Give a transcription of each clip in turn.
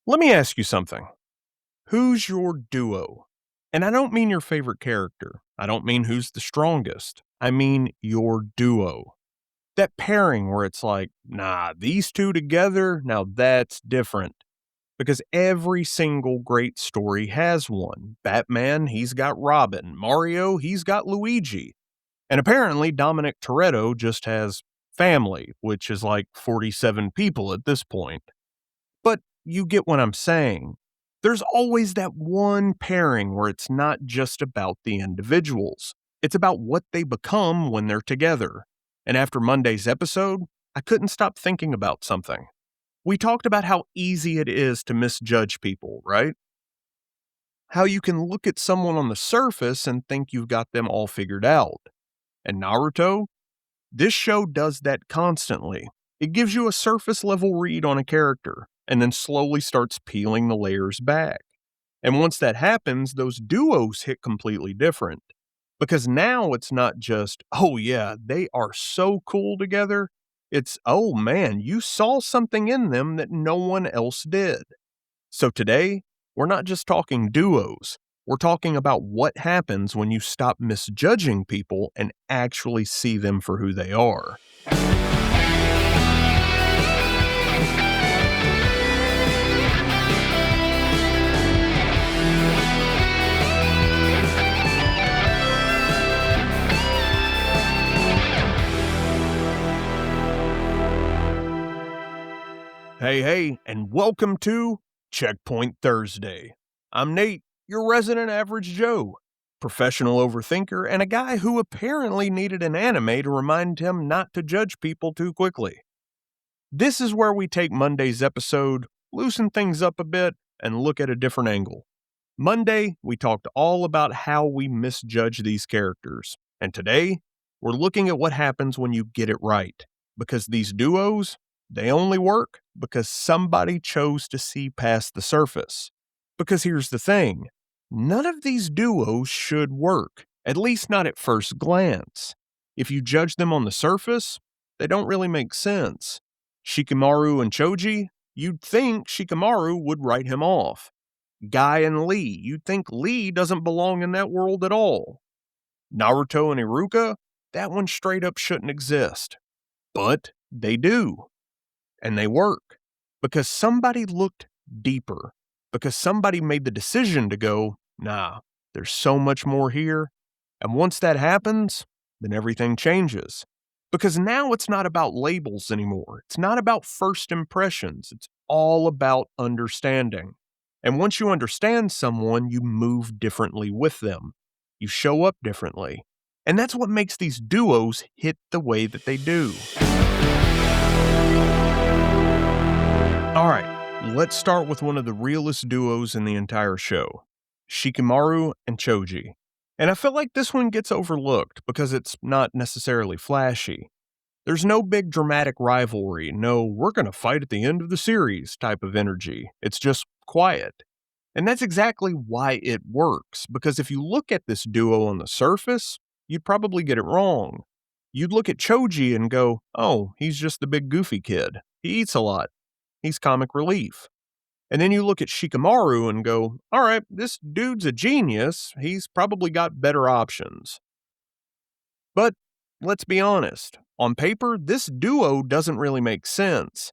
Let me ask you something. Who's your duo? And I don't mean your favorite character. I don't mean who's the strongest. I mean your duo. That pairing where it's like, nah, these two together, now that's different. Because every single great story has one. Batman, he's got Robin. Mario, he's got Luigi. And apparently, Dominic Toretto just has family, which is like 47 people at this point. But you get what I'm saying. There's always that one pairing where it's not just about the individuals. It's about what they become when they're together. And after Monday's episode, I couldn't stop thinking about something. We talked about how easy it is to misjudge people, right? How you can look at someone on the surface and think you've got them all figured out. And Naruto, this show does that constantly. It gives you a surface level read on a character, and then slowly starts peeling the layers back. And once that happens, those duos hit completely different. Because now it's not just, oh yeah, they are so cool together. It's, oh man, you saw something in them that no one else did. So today, we're not just talking duos. We're talking about what happens when you stop misjudging people and actually see them for who they are. Hey, and welcome to Checkpoint Thursday. I'm Nate, your resident Average Joe, professional overthinker, and a guy who apparently needed an anime to remind him not to judge people too quickly. This is where we take Monday's episode, loosen things up a bit, and look at a different angle. Monday, we talked all about how we misjudge these characters, and today, we're looking at what happens when you get it right, because these duos, they only work because somebody chose to see past the surface. Because here's the thing, none of these duos should work, at least not at first glance. If you judge them on the surface, they don't really make sense. Shikamaru and Choji, you'd think Shikamaru would write him off. Guy and Lee, you'd think Lee doesn't belong in that world at all. Naruto and Iruka, that one straight up shouldn't exist. But they do. And they work. Because somebody looked deeper. Because somebody made the decision to go, nah, there's so much more here. And once that happens, then everything changes. Because now it's not about labels anymore. It's not about first impressions. It's all about understanding. And once you understand someone, you move differently with them. You show up differently. And that's what makes these duos hit the way that they do. Alright, let's start with one of the realest duos in the entire show. Shikamaru and Choji. And I feel like this one gets overlooked because it's not necessarily flashy. There's no big dramatic rivalry, no we're gonna fight at the end of the series type of energy. It's just quiet. And that's exactly why it works, because if you look at this duo on the surface, you'd probably get it wrong. You'd look at Choji and go, oh, he's just the big goofy kid. He eats a lot. He's comic relief. And then you look at Shikamaru and go, all right, this dude's a genius. He's probably got better options. But let's be honest. On paper, this duo doesn't really make sense.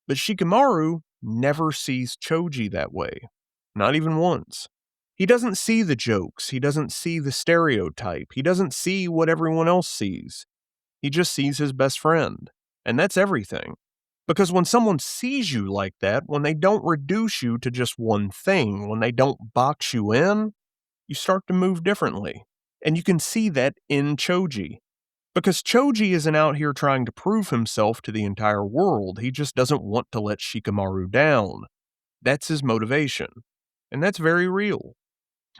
But Shikamaru never sees Choji that way. Not even once. He doesn't see the jokes. He doesn't see the stereotype. He doesn't see what everyone else sees. He just sees his best friend. And that's everything. Because when someone sees you like that, when they don't reduce you to just one thing, when they don't box you in, you start to move differently. And you can see that in Choji. Because Choji isn't out here trying to prove himself to the entire world. He just doesn't want to let Shikamaru down. That's his motivation. And that's very real.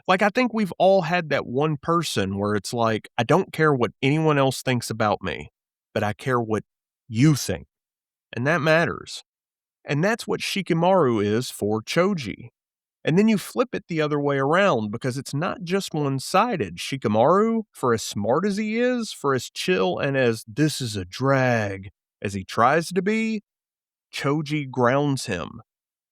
Like, I think we've all had that one person where it's like, I don't care what anyone else thinks about me, but I care what you think. And that matters. And that's what Shikamaru is for Choji. And then you flip it the other way around because it's not just one-sided. Shikamaru, for as smart as he is, for as chill and as this is a drag as he tries to be, Choji grounds him.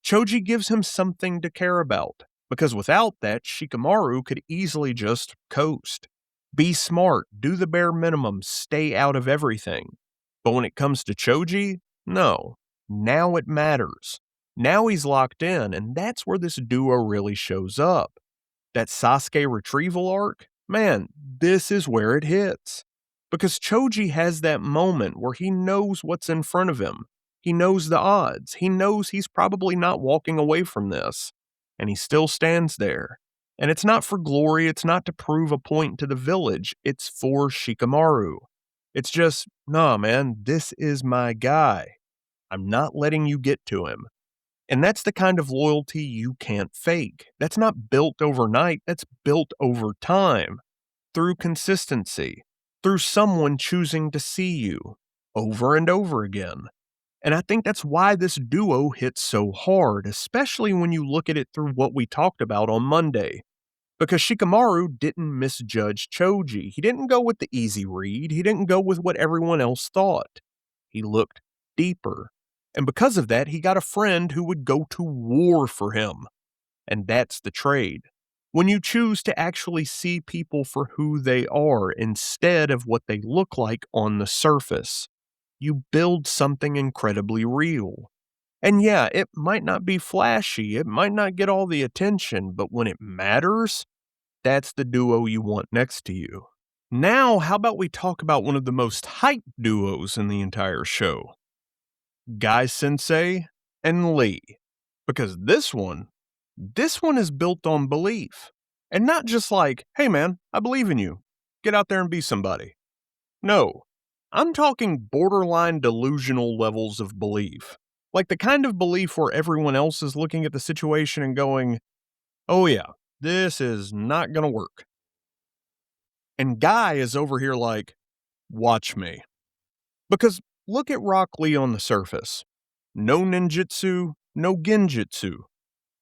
Choji gives him something to care about, because without that, Shikamaru could easily just coast. Be smart, do the bare minimum, stay out of everything. But when it comes to Choji, no. Now it matters. Now he's locked in, and that's where this duo really shows up. That Sasuke retrieval arc, man, this is where it hits. Because Choji has that moment where he knows what's in front of him. He knows the odds. He knows he's probably not walking away from this. And he still stands there. And it's not for glory, it's not to prove a point to the village, it's for Shikamaru. It's just, nah, man, this is my guy. I'm not letting you get to him. And that's the kind of loyalty you can't fake. That's not built overnight, that's built over time, through consistency, through someone choosing to see you over and over again. And I think that's why this duo hits so hard, especially when you look at it through what we talked about on Monday. Because Shikamaru didn't misjudge Choji. He didn't go with the easy read. He didn't go with what everyone else thought. He looked deeper. And because of that, he got a friend who would go to war for him. And that's the trade. When you choose to actually see people for who they are instead of what they look like on the surface, you build something incredibly real. And yeah, it might not be flashy, it might not get all the attention, but when it matters, that's the duo you want next to you. Now, how about we talk about one of the most hyped duos in the entire show? Guy Sensei and Lee. Because this one is built on belief. And not just like, hey man, I believe in you. Get out there and be somebody. No, I'm talking borderline delusional levels of belief. Like the kind of belief where everyone else is looking at the situation and going, oh yeah, this is not gonna work. And Guy is over here like, watch me. Because look at Rock Lee on the surface. No ninjutsu, no genjutsu.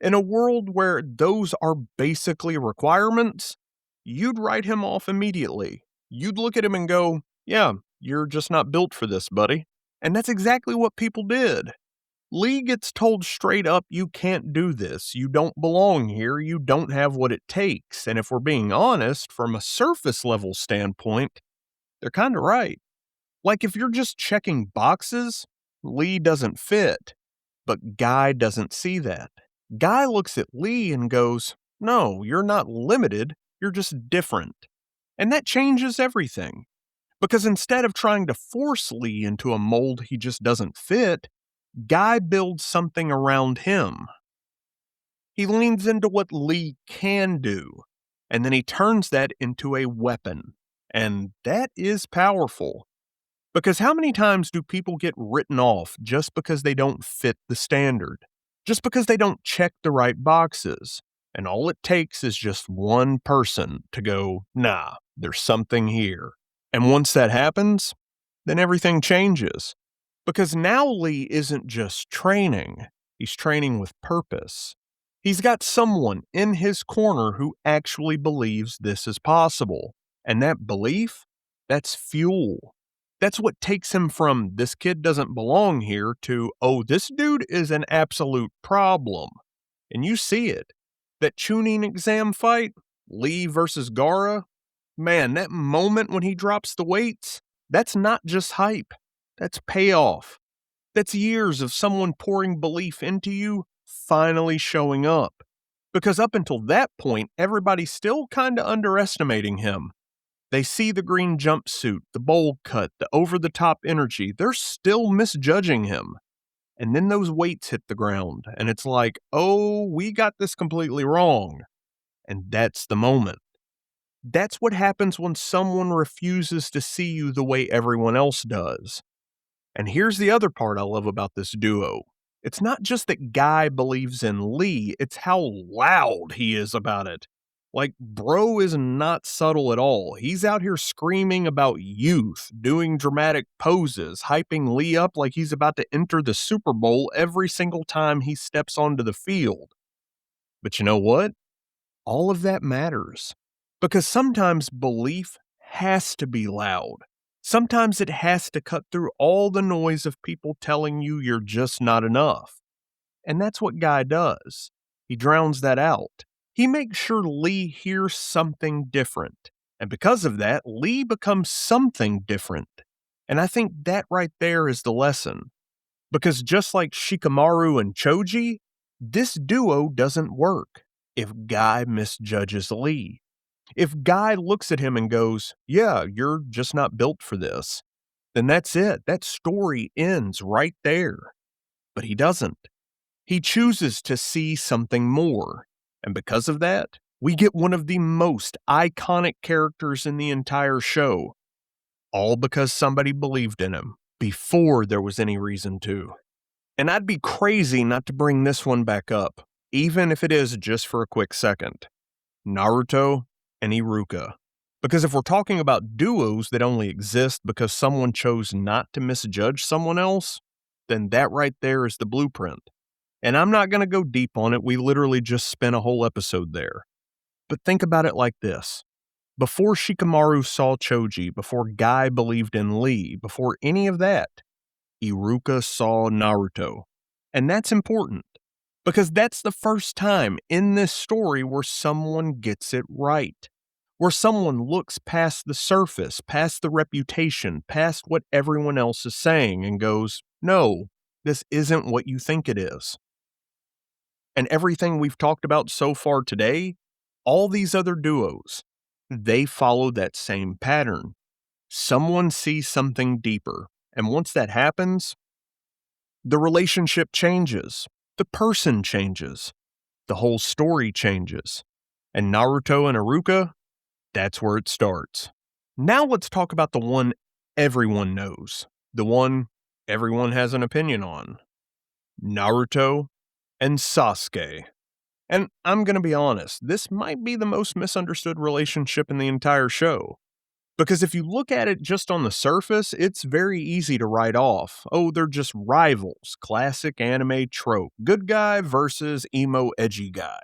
In a world where those are basically requirements, you'd write him off immediately. You'd look at him and go, yeah, you're just not built for this, buddy. And that's exactly what people did. Lee gets told straight up, you can't do this. You don't belong here. You don't have what it takes. And if we're being honest, from a surface level standpoint, they're kind of right. Like if you're just checking boxes, Lee doesn't fit. But Guy doesn't see that. Guy looks at Lee and goes, no, you're not limited. You're just different. And that changes everything. Because instead of trying to force Lee into a mold he just doesn't fit, Guy builds something around him. He leans into what Lee can do, and then he turns that into a weapon. And that is powerful. Because how many times do people get written off just because they don't fit the standard? Just because they don't check the right boxes? And all it takes is just one person to go, nah, there's something here. And once that happens, then everything changes. Because now Lee isn't just training, he's training with purpose. He's got someone in his corner who actually believes this is possible. And that belief, that's fuel. That's what takes him from this kid doesn't belong here to, oh, this dude is an absolute problem. And you see it. That Chunin exam fight, Lee versus Gaara, man, that moment when he drops the weights, that's not just hype. That's payoff. That's years of someone pouring belief into you finally showing up. Because up until that point, everybody's still kind of underestimating him. They see the green jumpsuit, the bowl cut, the over-the-top energy. They're still misjudging him. And then those weights hit the ground, and it's like, oh, we got this completely wrong. And that's the moment. That's what happens when someone refuses to see you the way everyone else does. And here's the other part I love about this duo. It's not just that Guy believes in Lee, it's how loud he is about it. Like, bro is not subtle at all. He's out here screaming about youth, doing dramatic poses, hyping Lee up like he's about to enter the Super Bowl every single time he steps onto the field. But you know what? All of that matters. Because sometimes belief has to be loud. Sometimes it has to cut through all the noise of people telling you you're just not enough. And that's what Guy does. He drowns that out. He makes sure Lee hears something different. And because of that, Lee becomes something different. And I think that right there is the lesson. Because just like Shikamaru and Choji, this duo doesn't work if Guy misjudges Lee. If Guy looks at him and goes, "Yeah, you're just not built for this," then that's it. That story ends right there. But he doesn't. He chooses to see something more. And because of that, we get one of the most iconic characters in the entire show. All because somebody believed in him before there was any reason to. And I'd be crazy not to bring this one back up, even if it is just for a quick second. Naruto and Iruka. Because if we're talking about duos that only exist because someone chose not to misjudge someone else, then that right there is the blueprint. And I'm not going to go deep on it, we literally just spent a whole episode there. But think about it like this. Before Shikamaru saw Choji, before Guy believed in Lee, before any of that, Iruka saw Naruto. And that's important, because that's the first time in this story where someone gets it right. Where someone looks past the surface, past the reputation, past what everyone else is saying and goes, "No, this isn't what you think it is." And everything we've talked about so far today, all these other duos, they follow that same pattern. Someone sees something deeper, and once that happens, the relationship changes, the person changes, the whole story changes. And Naruto and Iruka, that's where it starts. Now let's talk about the one everyone knows, the one everyone has an opinion on. Naruto and Sasuke. And I'm going to be honest, this might be the most misunderstood relationship in the entire show. Because if you look at it just on the surface, it's very easy to write off. Oh, they're just rivals. Classic anime trope. Good guy versus emo edgy guy.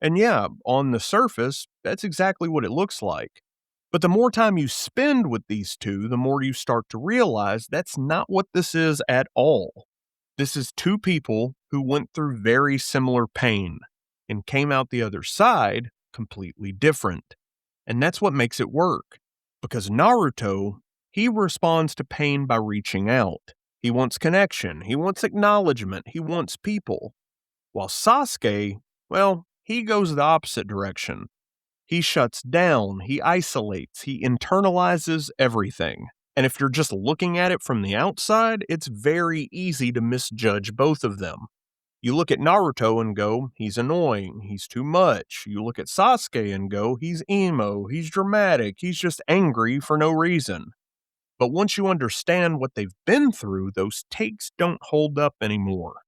And yeah, on the surface, that's exactly what it looks like. But the more time you spend with these two, the more you start to realize that's not what this is at all. This is two people who went through very similar pain and came out the other side completely different. And that's what makes it work. Because Naruto, he responds to pain by reaching out. He wants connection, he wants acknowledgement, he wants people. While Sasuke, well, he goes the opposite direction. He shuts down, he isolates, he internalizes everything. And if you're just looking at it from the outside, it's very easy to misjudge both of them. You look at Naruto and go, he's annoying, he's too much. You look at Sasuke and go, he's emo, he's dramatic, he's just angry for no reason. But once you understand what they've been through, those takes don't hold up anymore.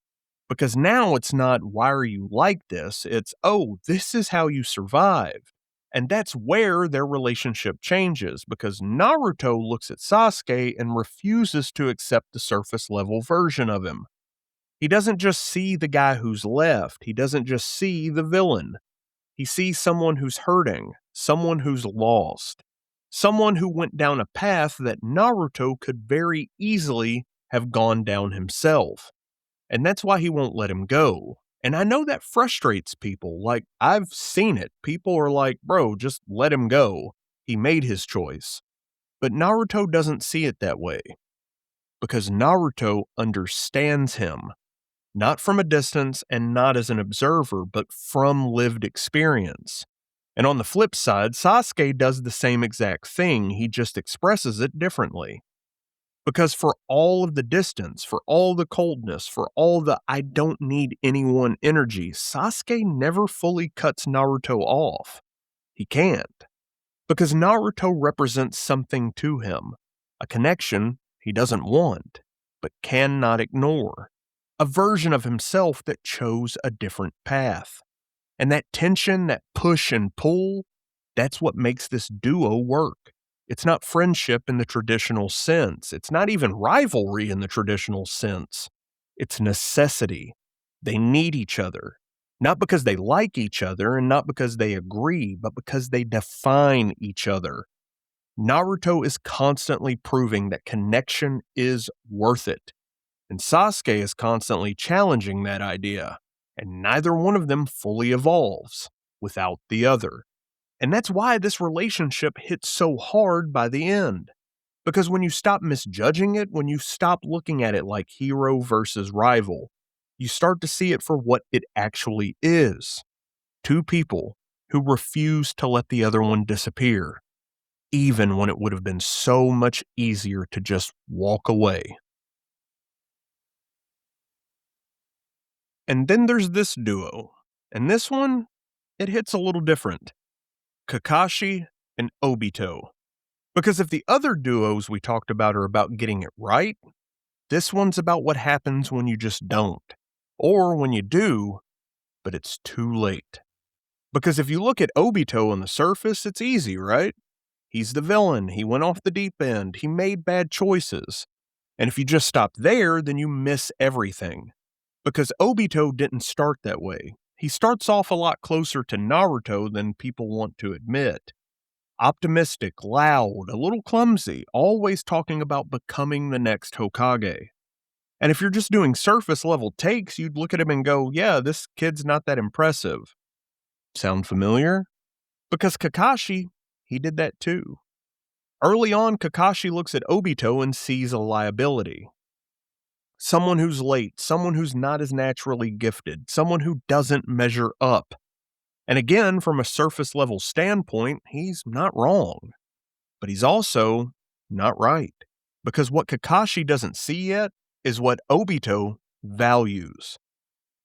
Because now it's not, why are you like this? It's, oh, this is how you survive. And that's where their relationship changes, because Naruto looks at Sasuke and refuses to accept the surface level version of him. He doesn't just see the guy who's left. He doesn't just see the villain. He sees someone who's hurting, someone who's lost, someone who went down a path that Naruto could very easily have gone down himself. And that's why he won't let him go. And I know that frustrates people. Like, I've seen it. People are like, bro, just let him go. He made his choice. But Naruto doesn't see it that way. Because Naruto understands him. Not from a distance and not as an observer, but from lived experience. And on the flip side, Sasuke does the same exact thing, he just expresses it differently. Because for all of the distance, for all the coldness, for all the I don't need anyone energy, Sasuke never fully cuts Naruto off. He can't. Because Naruto represents something to him, a connection he doesn't want, but cannot ignore. A version of himself that chose a different path. And that tension, that push and pull, that's what makes this duo work. It's not friendship in the traditional sense. It's not even rivalry in the traditional sense. It's necessity. They need each other. Not because they like each other and not because they agree, but because they define each other. Naruto is constantly proving that connection is worth it. And Sasuke is constantly challenging that idea, and neither one of them fully evolves without the other. And that's why this relationship hits so hard by the end. Because when you stop misjudging it, when you stop looking at it like hero versus rival, you start to see it for what it actually is. Two people who refuse to let the other one disappear, even when it would have been so much easier to just walk away. And then there's this duo. And this one, it hits a little different. Kakashi and Obito. Because if the other duos we talked about are about getting it right, this one's about what happens when you just don't. Or when you do, but it's too late. Because if you look at Obito on the surface, it's easy, right? He's the villain, he went off the deep end, he made bad choices. And if you just stop there, then you miss everything. Because Obito didn't start that way. He starts off a lot closer to Naruto than people want to admit. Optimistic, loud, a little clumsy, always talking about becoming the next Hokage. And if you're just doing surface level takes, you'd look at him and go, yeah, this kid's not that impressive. Sound familiar? Because Kakashi, he did that too. Early on, Kakashi looks at Obito and sees a liability. Someone who's late, someone who's not as naturally gifted, someone who doesn't measure up. And again, from a surface level standpoint, he's not wrong. But he's also not right. Because what Kakashi doesn't see yet is what Obito values.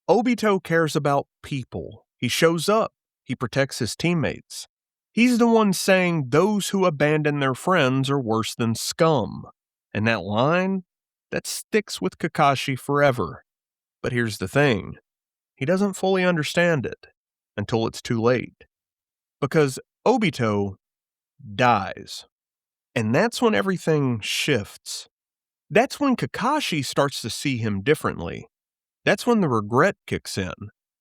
Obito cares about people. He shows up. He protects his teammates. He's the one saying those who abandon their friends are worse than scum. And that line, that sticks with Kakashi forever. But here's the thing. He doesn't fully understand it until it's too late. Because Obito dies. And that's when everything shifts. That's when Kakashi starts to see him differently. That's when the regret kicks in.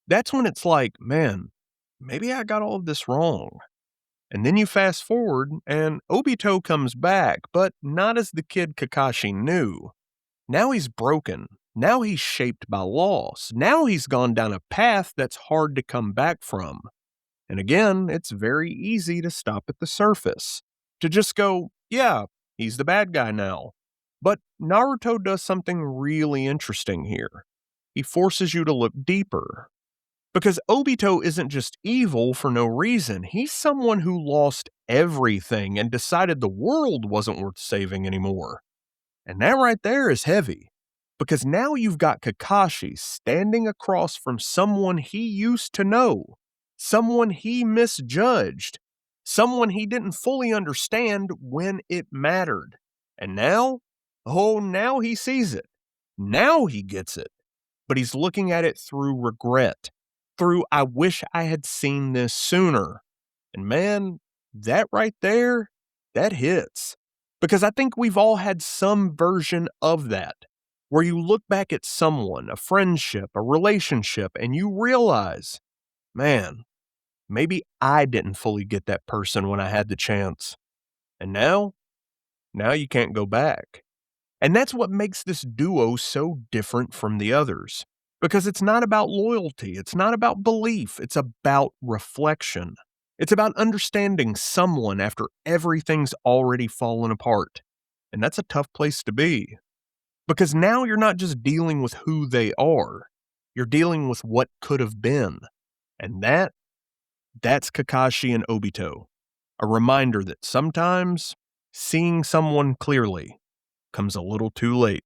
That's when it's like, man, maybe I got all of this wrong. And then you fast forward, and Obito comes back, but not as the kid Kakashi knew. Now he's broken. Now he's shaped by loss. Now he's gone down a path that's hard to come back from. And again, it's very easy to stop at the surface. To just go, yeah, he's the bad guy now. But Naruto does something really interesting here. He forces you to look deeper. Because Obito isn't just evil for no reason. He's someone who lost everything and decided the world wasn't worth saving anymore. And that right there is heavy. Because now you've got Kakashi standing across from someone he used to know, someone he misjudged, someone he didn't fully understand when it mattered. And now, oh, now he sees it. Now he gets it. But he's looking at it through regret, through I wish I had seen this sooner. And man, that right there, that hits. Because I think we've all had some version of that, where you look back at someone, a friendship, a relationship, and you realize, man, maybe I didn't fully get that person when I had the chance. And now you can't go back. And that's what makes this duo so different from the others. Because it's not about loyalty, it's not about belief, it's about reflection. It's about understanding someone after everything's already fallen apart. And that's a tough place to be. Because now you're not just dealing with who they are, you're dealing with what could have been. And that's Kakashi and Obito. A reminder that sometimes seeing someone clearly comes a little too late.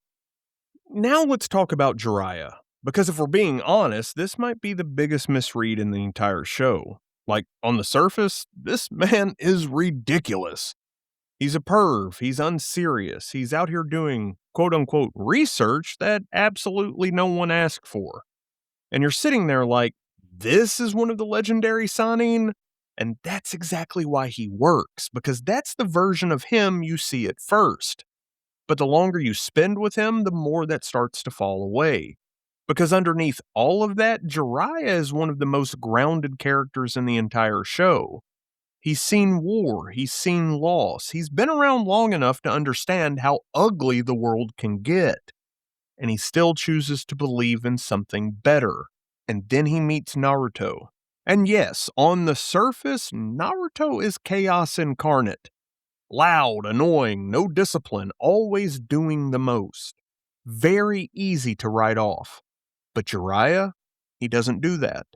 Now let's talk about Jiraiya. Because if we're being honest, this might be the biggest misread in the entire show. Like, on the surface, this man is ridiculous. He's a perv, he's unserious, he's out here doing quote-unquote research that absolutely no one asked for. And you're sitting there like, this is one of the legendary Sannin? And that's exactly why he works, because that's the version of him you see at first. But the longer you spend with him, the more that starts to fall away. Because underneath all of that, Jiraiya is one of the most grounded characters in the entire show. He's seen war, he's seen loss, he's been around long enough to understand how ugly the world can get. and he still chooses to believe in something better. And then he meets Naruto. And yes, on the surface, Naruto is chaos incarnate. Loud, annoying, no discipline, always doing the most. Very easy to write off. But Jiraiya, he doesn't do that.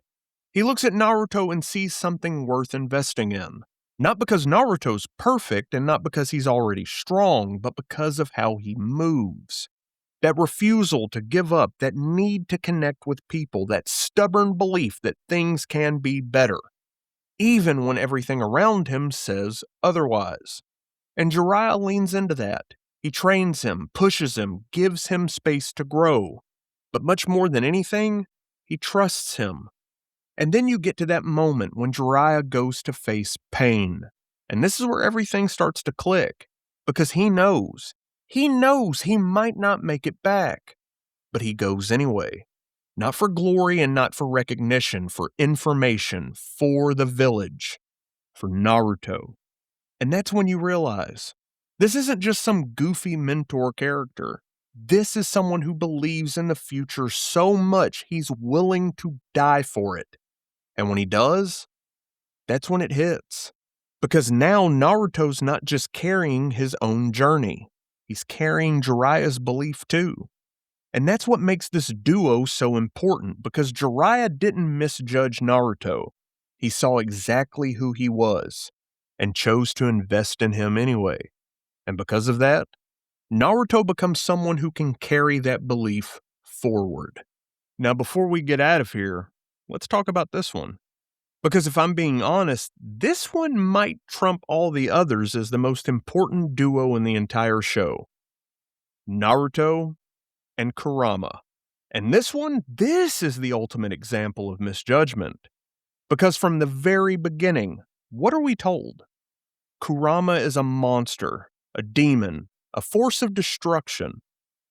He looks at Naruto and sees something worth investing in. Not because Naruto's perfect and not because he's already strong, but because of how he moves. That refusal to give up, that need to connect with people, that stubborn belief that things can be better, even when everything around him says otherwise. And Jiraiya leans into that. He trains him, pushes him, gives him space to grow. But much more than anything, he trusts him. And then you get to that moment when Jiraiya goes to face pain. And this is where everything starts to click. Because he knows he might not make it back. But he goes anyway. Not for glory and not for recognition, for information, for the village, for Naruto. And that's when you realize this isn't just some goofy mentor character. This is someone who believes in the future so much he's willing to die for it. And when he does, that's when it hits. Because now Naruto's not just carrying his own journey. He's carrying Jiraiya's belief too. And that's what makes this duo so important, because Jiraiya didn't misjudge Naruto. He saw exactly who he was, and chose to invest in him anyway. And because of that, Naruto becomes someone who can carry that belief forward. Now, before we get out of here, let's talk about this one. Because if I'm being honest, this one might trump all the others as the most important duo in the entire show. Naruto and Kurama. And this is the ultimate example of misjudgment. Because from the very beginning, what are we told? Kurama is a monster, a demon, a force of destruction.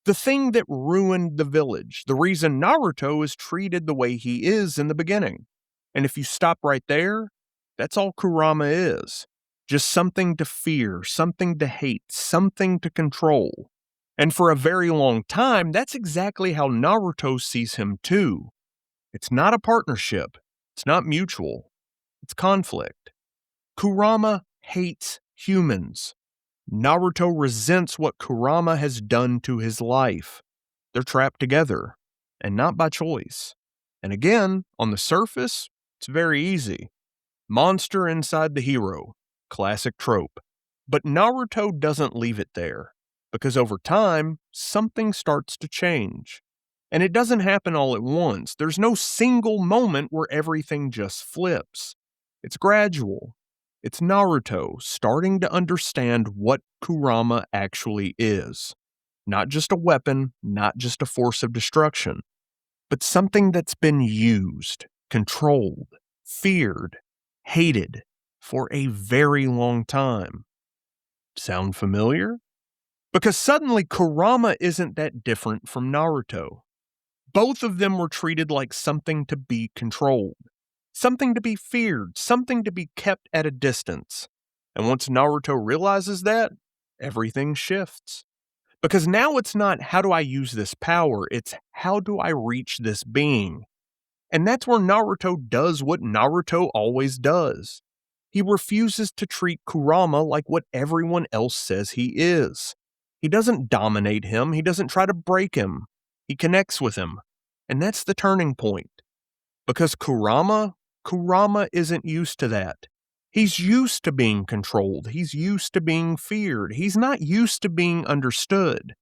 The thing that ruined the village, the reason Naruto is treated the way he is in the beginning. And if you stop right there, that's all Kurama is. Just something to fear, something to hate, something to control. And for a very long time, that's exactly how Naruto sees him too. It's not a partnership. It's not mutual. It's conflict. Kurama hates humans. Naruto resents what Kurama has done to his life. They're trapped together, and not by choice. And again, on the surface, it's very easy. Monster inside the hero. Classic trope. But Naruto doesn't leave it there, because over time, something starts to change. And it doesn't happen all at once. There's no single moment where everything just flips. It's gradual. It's Naruto starting to understand what Kurama actually is. Not just a weapon, not just a force of destruction, but something that's been used, controlled, feared, hated for a very long time. Sound familiar? Because suddenly Kurama isn't that different from Naruto. Both of them were treated like something to be controlled, something to be feared, something to be kept at a distance. And once Naruto realizes that, everything shifts. Because now it's not how do I use this power, it's how do I reach this being. And that's where Naruto does what Naruto always does. He refuses to treat Kurama like what everyone else says he is. He doesn't dominate him, he doesn't try to break him. He connects with him. And that's the turning point. Because Kurama isn't used to that. He's used to being controlled. He's used to being feared. He's not used to being understood.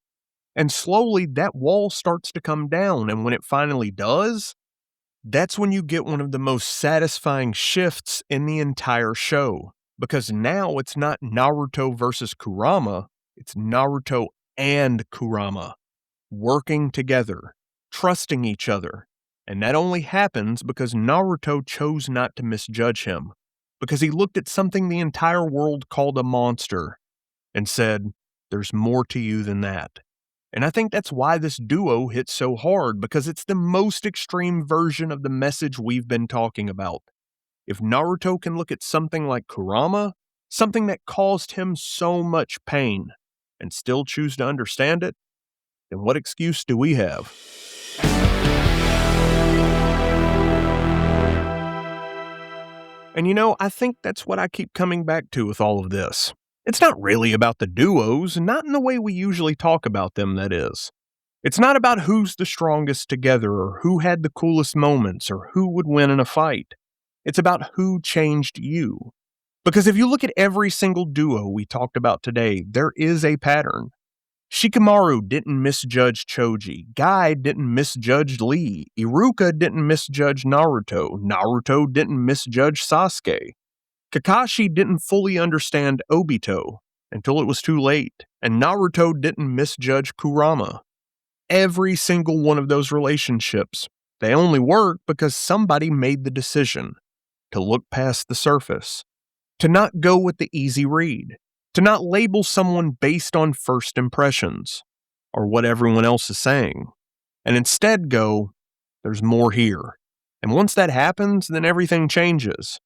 And slowly that wall starts to come down. And when it finally does, that's when you get one of the most satisfying shifts in the entire show. Because now it's not Naruto versus Kurama, it's Naruto and Kurama working together, trusting each other. And that only happens because Naruto chose not to misjudge him. Because he looked at something the entire world called a monster and said, there's more to you than that. And I think that's why this duo hits so hard, because it's the most extreme version of the message we've been talking about. If Naruto can look at something like Kurama, something that caused him so much pain, and still choose to understand it, then what excuse do we have? And I think that's what I keep coming back to with all of this. It's not really about the duos, not in the way we usually talk about them, that is. It's not about who's the strongest together or who had the coolest moments or who would win in a fight. It's about who changed you. Because if you look at every single duo we talked about today, there is a pattern. Shikamaru didn't misjudge Choji. Guy didn't misjudge Lee. Iruka didn't misjudge Naruto. Naruto didn't misjudge Sasuke. Kakashi didn't fully understand Obito until it was too late. And Naruto didn't misjudge Kurama. Every single one of those relationships, they only work because somebody made the decision to look past the surface, to not go with the easy read, to not label someone based on first impressions or what everyone else is saying, and instead go, there's more here. And once that happens, then everything changes.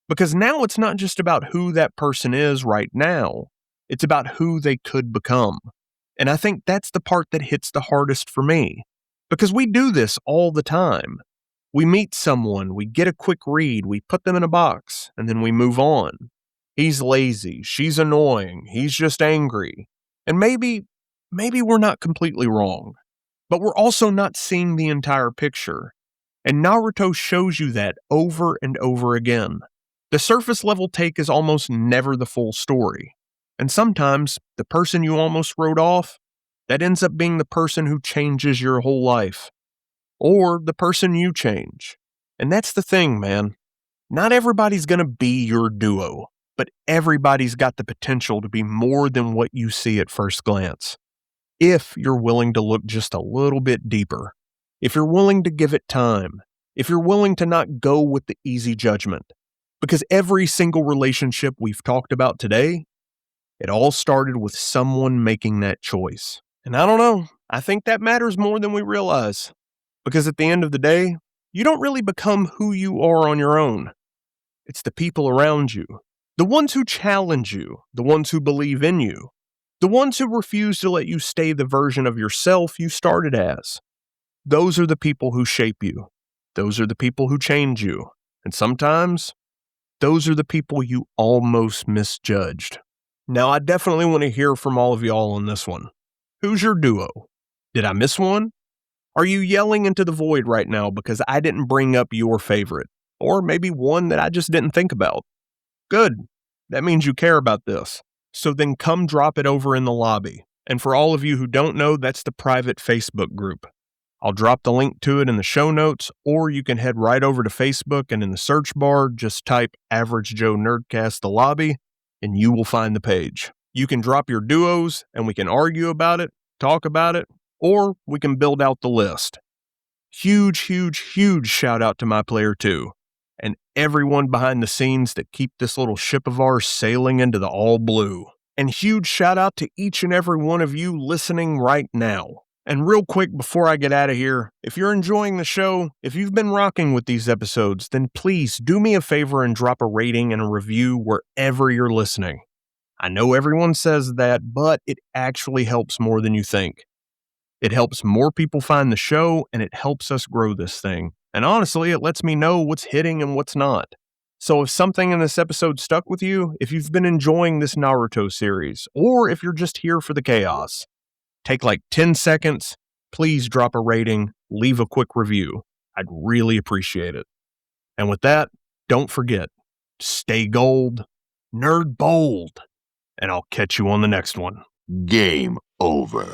Because now it's not just about who that person is right now, it's about who they could become. And I think that's the part that hits the hardest for me. Because we do this all the time. We meet someone, we get a quick read, we put them in a box, and then we move on. He's lazy, she's annoying, he's just angry. And maybe we're not completely wrong. But we're also not seeing the entire picture. And Naruto shows you that over and over again. The surface level take is almost never the full story. And sometimes, the person you almost wrote off, that ends up being the person who changes your whole life. Or the person you change. And that's the thing, man. Not everybody's gonna be your duo, but everybody's got the potential to be more than what you see at first glance. If you're willing to look just a little bit deeper. If you're willing to give it time. If you're willing to not go with the easy judgment. Because every single relationship we've talked about today, it all started with someone making that choice. And I don't know, I think that matters more than we realize. Because at the end of the day, you don't really become who you are on your own. It's the people around you. The ones who challenge you. The ones who believe in you. The ones who refuse to let you stay the version of yourself you started as. Those are the people who shape you. Those are the people who change you. And sometimes, those are the people you almost misjudged. Now, I definitely want to hear from all of y'all on this one. Who's your duo? Did I miss one? Are you yelling into the void right now because I didn't bring up your favorite? Or maybe one that I just didn't think about? Good. That means you care about this. So then come drop it over in the lobby. And for all of you who don't know, that's the private Facebook group. I'll drop the link to it in the show notes, or you can head right over to Facebook and in the search bar, just type Average Joe Nerdcast the lobby, and you will find the page. You can drop your duos, and we can argue about it, talk about it, or we can build out the list. Huge, huge, huge shout out to my player 2, and everyone behind the scenes that keep this little ship of ours sailing into the all blue. And huge shout out to each and every one of you listening right now. And real quick before I get out of here, if you're enjoying the show, if you've been rocking with these episodes, then please do me a favor and drop a rating and a review wherever you're listening. I know everyone says that, but it actually helps more than you think. It helps more people find the show, and it helps us grow this thing. And honestly, it lets me know what's hitting and what's not. So if something in this episode stuck with you, if you've been enjoying this Naruto series, or if you're just here for the chaos, take like 10 seconds, please drop a rating, leave a quick review. I'd really appreciate it. And with that, don't forget, stay gold, nerd bold, and I'll catch you on the next one. Game over.